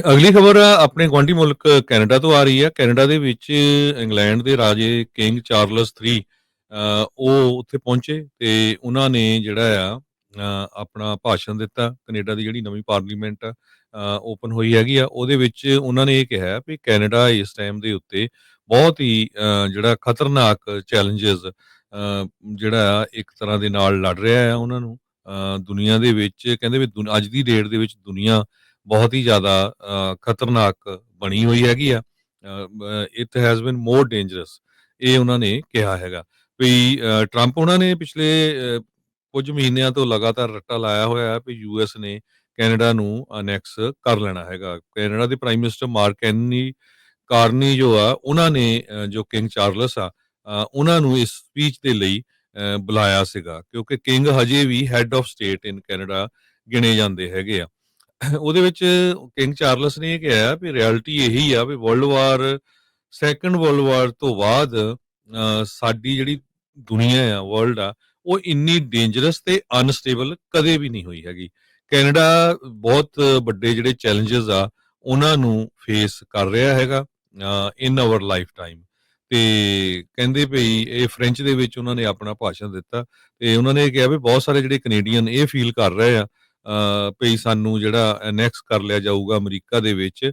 ਅਗਲੀ ਖਬਰ ਆਪਣੇ ਗੁਆਂਢੀ ਮੁਲਕ ਕੈਨੇਡਾ ਤੋਂ ਆ ਰਹੀ ਹੈ। ਕੈਨੇਡਾ ਦੇ ਵਿੱਚ ਇੰਗਲੈਂਡ ਦੇ ਰਾਜੇ ਕਿੰਗ ਚਾਰਲਸ 3 ਉਹ ਉੱਥੇ ਪਹੁੰਚੇ ਤੇ ਉਹਨਾਂ ਨੇ ਜਿਹੜਾ ਆ ਆਪਣਾ ਭਾਸ਼ਣ ਦਿੱਤਾ। ਕੈਨੇਡਾ ਦੀ ਜਿਹੜੀ ਨਵੀਂ ਪਾਰਲੀਮੈਂਟ ਓਪਨ ਹੋਈ ਹੈਗੀ ਆ, ਉਹਦੇ ਵਿੱਚ ਉਹਨਾਂ ਨੇ ਇਹ ਕਿਹਾ ਵੀ ਕੈਨੇਡਾ ਇਸ ਟਾਈਮ ਦੇ ਉੱਤੇ ਬਹੁਤ ਹੀ ਜਿਹੜਾ ਖਤਰਨਾਕ ਚੈਲੰਜਸ ਜਿਹੜਾ ਆ ਇੱਕ ਤਰ੍ਹਾਂ ਦੇ ਨਾਲ ਲੜ ਰਿਹਾ ਆ ਉਹਨਾਂ ਨੂੰ। ਦੁਨੀਆ ਦੇ ਵਿੱਚ ਕਹਿੰਦੇ ਵੀ ਅੱਜ ਦੀ ਡੇਟ ਦੇ ਵਿੱਚ ਦੁਨੀਆ ਬਹੁਤ ਹੀ ਜ਼ਿਆਦਾ ਖਤਰਨਾਕ ਬਣੀ ਹੋਈ ਹੈਗੀ ਆ। It has been more dangerous, ਇਹ ਉਹਨਾਂ ਨੇ ਕਿਹਾ ਹੈਗਾ ਵੀ ਟਰੰਪ ਉਹਨਾਂ ਨੇ ਪਿਛਲੇ ਕੁਝ ਮਹੀਨਿਆਂ ਤੋਂ ਲਗਾਤਾਰ ਰੱਟਾ ਲਾਇਆ ਹੋਇਆ ਵੀ ਯੂਐਸ ਨੇ ਕੈਨੇਡਾ ਨੂੰ ਅਨੈਕਸ ਕਰ ਲੈਣਾ ਹੈਗਾ। ਕੈਨੇਡਾ ਦੇ ਪ੍ਰਾਈਮ ਮਿਨਿਸਟਰ ਮਾਰਕ ਕਾਰਨੀ ਜੋ ਆ, ਉਹਨਾਂ ਨੇ ਜੋ ਕਿੰਗ ਚਾਰਲਸ ਆ ਉਹਨਾਂ ਨੂੰ ਇਸ ਸਪੀਚ ਦੇ ਲਈ ਬੁਲਾਇਆ ਸੀਗਾ, ਕਿਉਂਕਿ ਕਿੰਗ ਹਜੇ ਵੀ head of state in Canada ਗਿਣੇ ਜਾਂਦੇ ਹੈਗੇ ਆ। ਉਹਦੇ ਵਿੱਚ ਕਿੰਗ ਚਾਰਲਸ ਨੇ ਇਹ ਕਿਹਾ ਵੀ ਰਿਐਲਿਟੀ ਇਹੀ ਆ ਵੀ ਸੈਕੰਡ ਵਰਲਡ ਵਾਰ ਤੋਂ ਬਾਅਦ ਸਾਡੀ ਜਿਹੜੀ ਦੁਨੀਆ ਆ, ਵਰਲਡ ਆ, ਉਹ ਇੰਨੀ ਡੇਂਜਰਸ ਤੇ ਅਨਸਟੇਬਲ ਕਦੇ ਵੀ ਨਹੀਂ ਹੋਈ ਹੈਗੀ। ਕੈਨੇਡਾ ਬਹੁਤ ਵੱਡੇ ਜਿਹੜੇ ਚੈਲੰਜਸ ਆ ਉਹਨਾਂ ਨੂੰ ਫੇਸ ਕਰ ਰਿਹਾ ਹੈਗਾ ਇਨ ਆਵਰ ਲਾਈਫ ਟਾਈਮ। ਤੇ ਕਹਿੰਦੇ ਭਈ ਇਹ ਫ੍ਰੈਂਚ ਦੇ ਵਿੱਚ ਉਹਨਾਂ ਨੇ ਆਪਣਾ ਭਾਸ਼ਣ ਦਿੱਤਾ ਤੇ ਉਹਨਾਂ ਨੇ ਇਹ ਕਿਹਾ ਵੀ ਬਹੁਤ ਸਾਰੇ ਜਿਹੜੇ ਕੈਨੇਡੀਅਨ ਇਹ ਫੀਲ ਕਰ ਰਹੇ ਆ ਭਈ ਸਾਨੂੰ ਜਿਹੜਾ ਅਨੈਕਸ ਕਰ ਲਿਆ ਜਾਊਗਾ ਅਮਰੀਕਾ ਦੇ ਵਿੱਚ,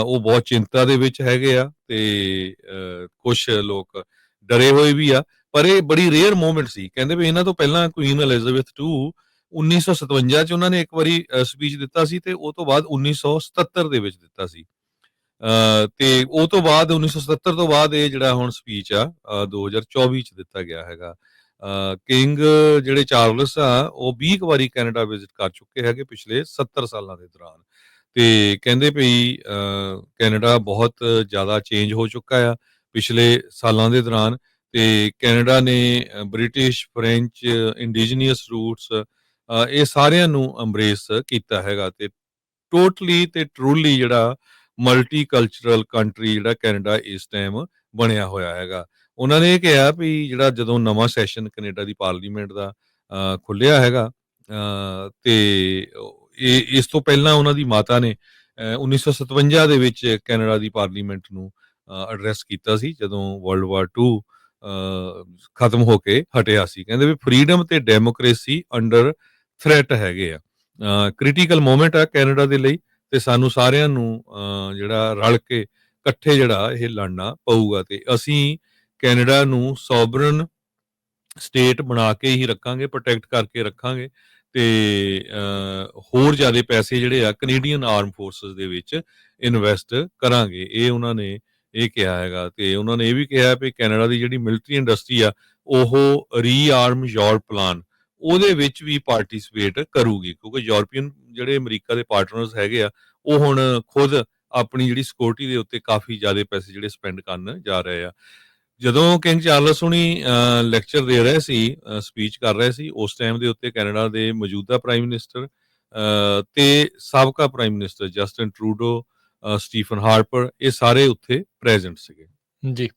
ਉਹ ਬਹੁਤ ਚਿੰਤਾ ਦੇ ਵਿੱਚ ਹੈਗੇ ਆ ਤੇ ਕੁਛ ਲੋਕ ਡਰੇ ਹੋਏ ਵੀ ਆ। ਪਰ ਇਹ ਬੜੀ ਰੇਅਰ ਮੂਵਮੈਂਟ ਸੀ। ਕਹਿੰਦੇ ਵੀ ਇਹਨਾਂ ਤੋਂ ਪਹਿਲਾਂ ਕੁਈਨ ਐਲਿਜ਼ਾਬੈਥ 1957 ਚ ਉਹਨਾਂ ਨੇ ਇੱਕ ਵਾਰੀ ਸਪੀਚ ਦਿੱਤਾ ਸੀ ਤੇ ਉਹ ਤੋਂ ਬਾਅਦ 1977 ਦੇ ਵਿੱਚ ਦਿੱਤਾ ਸੀ। ਤੇ ਉਹ ਤੋਂ ਬਾਅਦ 1977 ਤੋਂ ਬਾਅਦ ਇਹ ਜਿਹੜਾ ਹੁਣ ਸਪੀਚ ਆ 2024 ਚ ਦਿੱਤਾ ਗਿਆ ਹੈਗਾ। ਕਿੰਗ ਜਿਹੜੇ ਚਾਰਲਸ ਆ ਉਹ 20 ਵਾਰੀ ਕੈਨੇਡਾ ਵਿਜ਼ਿਟ ਕਰ ਚੁੱਕੇ ਹੈਗੇ ਪਿਛਲੇ 70 ਸਾਲਾਂ ਦੇ ਦੌਰਾਨ। ਤੇ ਕਹਿੰਦੇ ਭਈ ਕੈਨੇਡਾ ਬਹੁਤ ਜ਼ਿਆਦਾ ਚੇਂਜ ਹੋ ਚੁੱਕਾ ਆ ਪਿਛਲੇ ਸਾਲਾਂ ਦੇ ਦੌਰਾਨ। ਤੇ ਕੈਨੇਡਾ ਨੇ ਬ੍ਰਿਟਿਸ਼, ਫ੍ਰੈਂਚ, ਇੰਡੀਜੀਨੀਅਸ ਰੂਟਸ ਇਹ ਸਾਰਿਆਂ ਨੂੰ ਅੰਬਰੇਸ ਕੀਤਾ ਹੈਗਾ ਤੇ ਟੋਟਲੀ ਤੇ ਟਰੂਲੀ ਜਿਹੜਾ ਮਲਟੀ ਕਲਚਰਲ ਕੰਟਰੀ ਜਿਹੜਾ ਕੈਨੇਡਾ ਇਸ ਟਾਈਮ ਬਣਿਆ ਹੋਇਆ ਹੈਗਾ। ਉਹਨਾਂ ਨੇ ਇਹ ਕਿਹਾ ਵੀ ਜਿਹੜਾ ਜਦੋਂ ਨਵਾਂ ਸੈਸ਼ਨ ਕੈਨੇਡਾ ਦੀ ਪਾਰਲੀਮੈਂਟ ਦਾ ਖੁੱਲਿਆ ਹੈਗਾ ਤੇ ਇਹ ਇਸ ਤੋਂ ਪਹਿਲਾਂ ਉਹਨਾਂ ਦੀ ਮਾਤਾ ਨੇ 1957 ਦੇ ਵਿੱਚ ਕੈਨੇਡਾ ਦੀ ਪਾਰਲੀਮੈਂਟ ਨੂੰ ਐਡਰੈਸ ਕੀਤਾ ਸੀ ਜਦੋਂ ਵਰਲਡ ਵਾਰ 2 ਖਤਮ ਹੋ ਕੇ ਹਟਿਆ ਸੀ। ਕਹਿੰਦੇ ਵੀ ਫਰੀडम ਤੇ ਡੈਮੋਕ੍ਰੇਸੀ ਅੰਡਰ ਥ੍ਰੈਟ ਹੈਗੇ ਆ। ਕ੍ਰਿਟੀਕਲ ਮੂਮੈਂਟ ਆ ਕੈਨੇਡਾ ਦੇ ਲਈ ਤੇ ਸਾਨੂੰ ਸਾਰਿਆਂ ਨੂੰ ਜਿਹੜਾ ਰਲ ਕੇ ਇਕੱਠੇ ਜਿਹੜਾ ਇਹ ਲੜਨਾ ਪਊਗਾ ਤੇ ਅਸੀਂ ਕੈਨੇਡਾ ਨੂੰ ਸੋਵਰਨ ਸਟੇਟ ਬਣਾ ਕੇ ਹੀ ਰੱਖਾਂਗੇ, ਪ੍ਰੋਟੈਕਟ ਕਰਕੇ ਰੱਖਾਂਗੇ ਤੇ ਹੋਰ ਜ਼ਿਆਦਾ ਪੈਸੇ ਜਿਹੜੇ ਆ ਕੈਨੇਡੀਅਨ ਆਰਮ ਫੋਰਸਸ ਦੇ ਵਿੱਚ ਇਨਵੈਸਟ ਕਰਾਂਗੇ। ਇਹ ਉਹਨਾਂ ਨੇ ਇਹ ਕਿਹਾ ਹੈਗਾ ਤੇ ਉਹਨਾਂ ਨੇ ਇਹ ਵੀ ਕਿਹਾ ਵੀ ਕੈਨੇਡਾ ਦੀ ਜਿਹੜੀ ਮਿਲਟਰੀ ਇੰਡਸਟਰੀ ਆ ਉਹ ਰੀਆਰਮ ਯੂਰਪ ਪਲਾਨ ਉਹਦੇ ਵਿੱਚ ਵੀ ਪਾਰਟਿਸਿਪੇਟ ਕਰੂਗੀ, ਕਿਉਂਕਿ ਯੂਰਪੀਅਨ ਜਿਹੜੇ ਅਮਰੀਕਾ ਦੇ ਪਾਰਟਨਰਸ ਹੈਗੇ ਆ ਉਹ ਹੁਣ ਖੁਦ ਆਪਣੀ ਜਿਹੜੀ ਸਿਕਿਉਰਿਟੀ ਦੇ ਉੱਤੇ ਕਾਫੀ ਜ਼ਿਆਦਾ ਪੈਸੇ ਜਿਹੜੇ ਸਪੈਂਡ ਕਰਨ ਜਾ ਰਹੇ ਆ। ਜਦੋਂ ਕਿੰਗ ਚਾਰਲਸ ਹੁਣੀ ਲੈਕਚਰ ਦੇ ਰਹੇ ਸੀ, ਸਪੀਚ ਕਰ ਰਹੇ ਸੀ, ਉਸ ਟਾਈਮ ਦੇ ਉੱਤੇ ਕੈਨੇਡਾ ਦੇ ਮੌਜੂਦਾ ਪ੍ਰਾਈਮ ਮਿਨਿਸਟਰ ਤੇ ਸਾਬਕਾ prime minister Justin Trudeau, Stephen Harper, ਇਹ ਸਾਰੇ ਉੱਥੇ ਪ੍ਰੈਜ਼ੈਂਟ ਸੀਗੇ। ਜੀ।